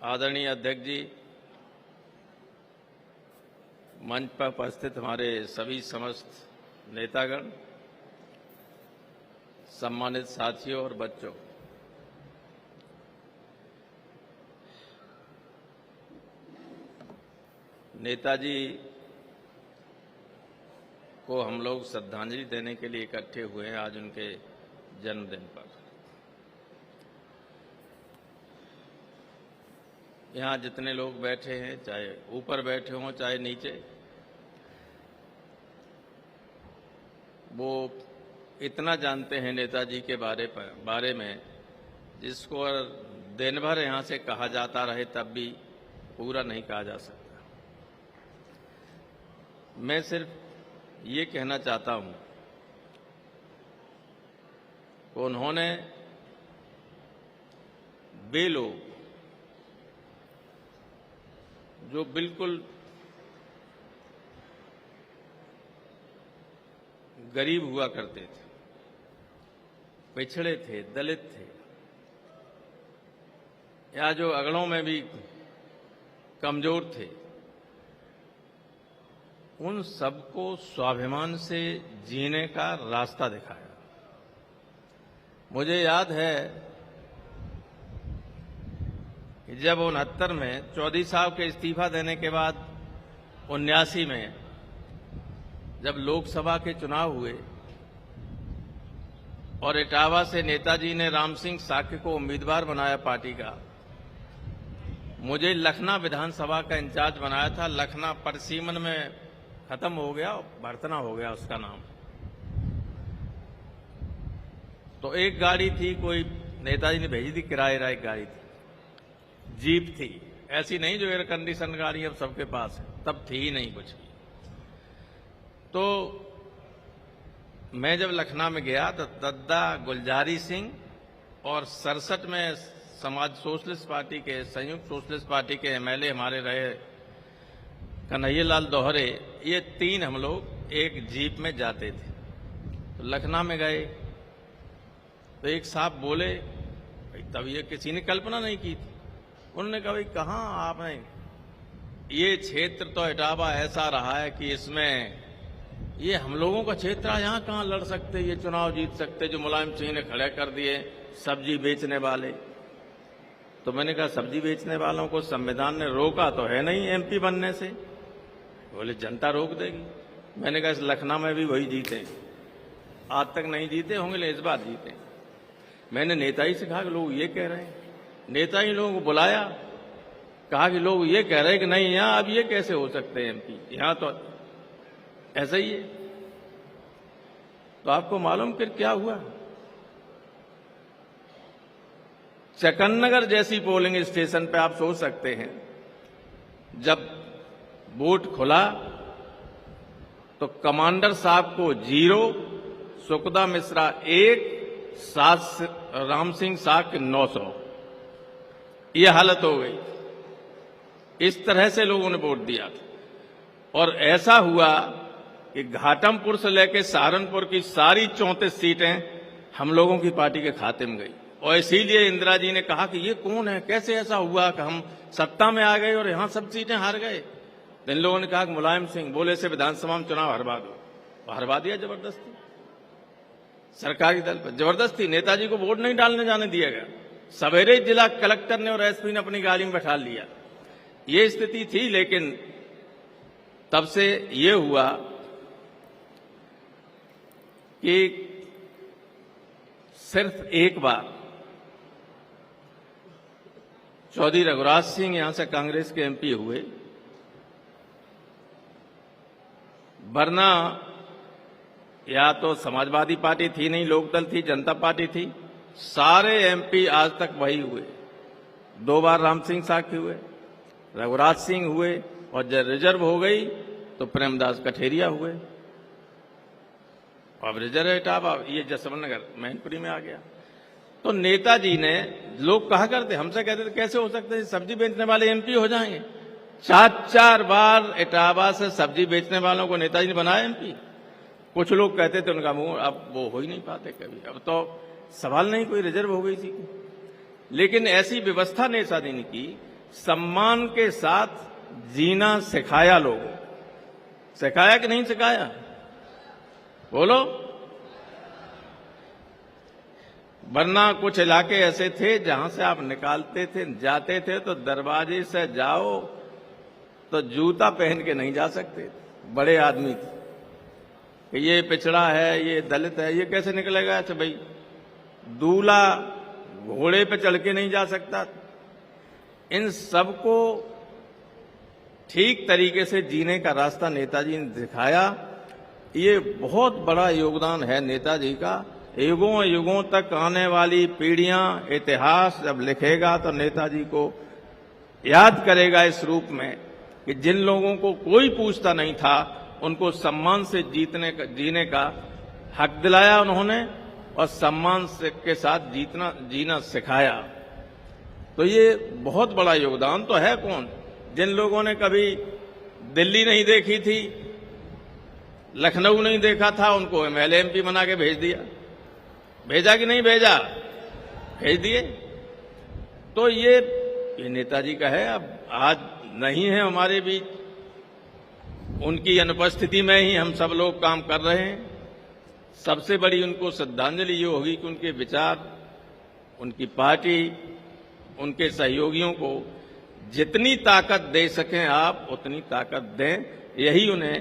आदरणीय अध्यक्ष जी, मंच पर उपस्थित हमारे सभी समस्त नेतागण, सम्मानित साथियों और बच्चों, नेताजी को हम लोग श्रद्धांजलि देने के लिए इकट्ठे हुए हैं आज उनके जन्मदिन पर। यहाँ जितने लोग बैठे हैं, चाहे ऊपर बैठे हों चाहे नीचे, वो इतना जानते हैं नेताजी के बारे में जिसको दिन भर यहाँ से कहा जाता रहे तब भी पूरा नहीं कहा जा सकता। मैं सिर्फ ये कहना चाहता हूँ कि उन्होंने वे लोग जो बिल्कुल गरीब हुआ करते थे, पिछड़े थे, दलित थे, या जो अगड़ों में भी कमजोर थे, उन सबको स्वाभिमान से जीने का रास्ता दिखाया। मुझे याद है कि जब 69 में चौधरी साहब के इस्तीफा देने के बाद 79 में जब लोकसभा के चुनाव हुए और इटावा से नेताजी ने राम सिंह साक्य को उम्मीदवार बनाया पार्टी का, मुझे लखना विधानसभा का इंचार्ज बनाया था। लखना परसीमन में खत्म हो गया, भरतना हो गया उसका नाम। तो एक गाड़ी थी, कोई नेताजी ने भेजी थी, किराए एक गाड़ी थी, जीप थी, ऐसी नहीं जो एयर कंडीशन गाड़ी अब सबके पास है, तब थी ही नहीं कुछ। तो मैं जब लखनऊ में गया तो दद्दा गुलजारी सिंह और 67 में समाज सोशलिस्ट पार्टी के, संयुक्त सोशलिस्ट पार्टी के एमएलए हमारे रहे कन्हैयालाल दोहरे, ये 3 हम लोग एक जीप में जाते थे। तो लखनऊ में गए तो एक साहब बोले, तब ये किसी ने कल्पना नहीं की थी। उन्होंने कहा, भाई कहाँ आपने, ये क्षेत्र तो इटावा ऐसा रहा है कि इसमें ये हम लोगों का क्षेत्र है, यहाँ कहाँ लड़ सकते, ये चुनाव जीत सकते, जो मुलायम सिंह ने खड़े कर दिए सब्जी बेचने वाले। तो मैंने कहा, सब्जी बेचने वालों को संविधान ने रोका तो है नहीं एमपी बनने से? बोले जनता रोक देगी। मैंने कहा, इस लखनऊ में भी वही जीते, आज तक नहीं जीते होंगे लेकिन इस बार जीते। मैंने नेताजी से कहा कि लोग ये कह रहे हैं, नेताजी लोगों को बुलाया, कहा कि लोग ये कह रहे हैं कि नहीं यहाँ अब ये कैसे हो सकते हैं एमपी, यहाँ तो ऐसा ही है। तो आपको मालूम फिर क्या हुआ? चकन्नगर जैसी पोलिंग स्टेशन पे आप सोच सकते हैं, जब वोट खुला तो कमांडर साहब को 0, सुखदा मिश्रा 1, राम सिंह साक्य 900, ये हालत हो गई। इस तरह से लोगों ने वोट दिया था। और ऐसा हुआ कि घाटमपुर से लेकर सहारनपुर की सारी 34 सीटें हम लोगों की पार्टी के खाते में गई। और इसीलिए इंदिरा जी ने कहा कि ये कौन है, कैसे ऐसा हुआ कि हम सत्ता में आ गए और यहां सब सीटें हार गए। इन लोगों ने कहा कि मुलायम सिंह बोले से विधानसभा में चुनाव हरवा दो, हरवा दिया जबरदस्ती, सरकारी दल पर जबरदस्ती। नेताजी को वोट नहीं डालने जाने दिया गया। सवेरे जिला कलेक्टर ने और एसपी ने अपनी गाड़ी में बैठा लिया। ये स्थिति थी। लेकिन तब से ये हुआ कि सिर्फ एक बार चौधरी रघुराज सिंह यहां से कांग्रेस के एमपी हुए, वरना या तो समाजवादी पार्टी थी नहीं, लोकदल थी, जनता पार्टी थी, सारे एमपी आज तक वही हुए। 2 बार राम सिंह साक्य हुए, रघुराज सिंह हुए, और जब रिजर्व हो गई तो प्रेमदास कठेरिया हुए। अब रिजर्व इटावा, ये जसवंत नगर मैनपुरी में आ गया। तो नेताजी ने, लोग कहा करते, हमसे कहते थे कैसे हो सकते हैं सब्जी बेचने वाले एमपी हो जाएंगे। 4 बार इटावा से सब्जी बेचने वालों को नेताजी ने बनाया एमपी। कुछ लोग कहते थे, उनका मुंह अब वो हो ही नहीं पाते कभी, अब तो सवाल नहीं, कोई रिजर्व हो गई थी। लेकिन ऐसी व्यवस्था नेताजी ने की, सम्मान के साथ जीना सिखाया लोगों। सिखाया कि नहीं सिखाया? बोलो। वरना कुछ इलाके ऐसे थे जहां से आप निकालते थे, जाते थे तो दरवाजे से जाओ तो जूता पहन के नहीं जा सकते। बड़े आदमी थे कि ये पिछड़ा है, ये दलित है, ये कैसे निकलेगा ऐसे भाई। दूल्हा घोड़े पे चढ़ के नहीं जा सकता। इन सबको ठीक तरीके से जीने का रास्ता नेताजी ने दिखाया। ये बहुत बड़ा योगदान है नेताजी का। युगों युगों तक आने वाली पीढ़ियां इतिहास जब लिखेगा तो नेताजी को याद करेगा इस रूप में कि जिन लोगों को कोई पूछता नहीं था उनको सम्मान से जीने का हक दिलाया उन्होंने और सम्मान के साथ जीना सिखाया। तो ये बहुत बड़ा योगदान तो है। कौन? जिन लोगों ने कभी दिल्ली नहीं देखी थी, लखनऊ नहीं देखा था, उनको एमएलए एमपी बना के भेज दिया। भेजा कि नहीं भेजा? भेज दिए। तो ये नेताजी का है। अब आज नहीं है हमारे बीच, उनकी अनुपस्थिति में ही हम सब लोग काम कर रहे हैं। सबसे बड़ी उनको श्रद्धांजलि ये होगी कि उनके विचार, उनकी पार्टी, उनके सहयोगियों को जितनी ताकत दे सकें आप उतनी ताकत दें। यही उन्हें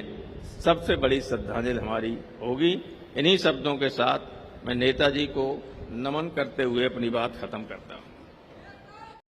सबसे बड़ी श्रद्धांजलि हमारी होगी। इन्हीं शब्दों के साथ मैं नेताजी को नमन करते हुए अपनी बात खत्म करता हूं।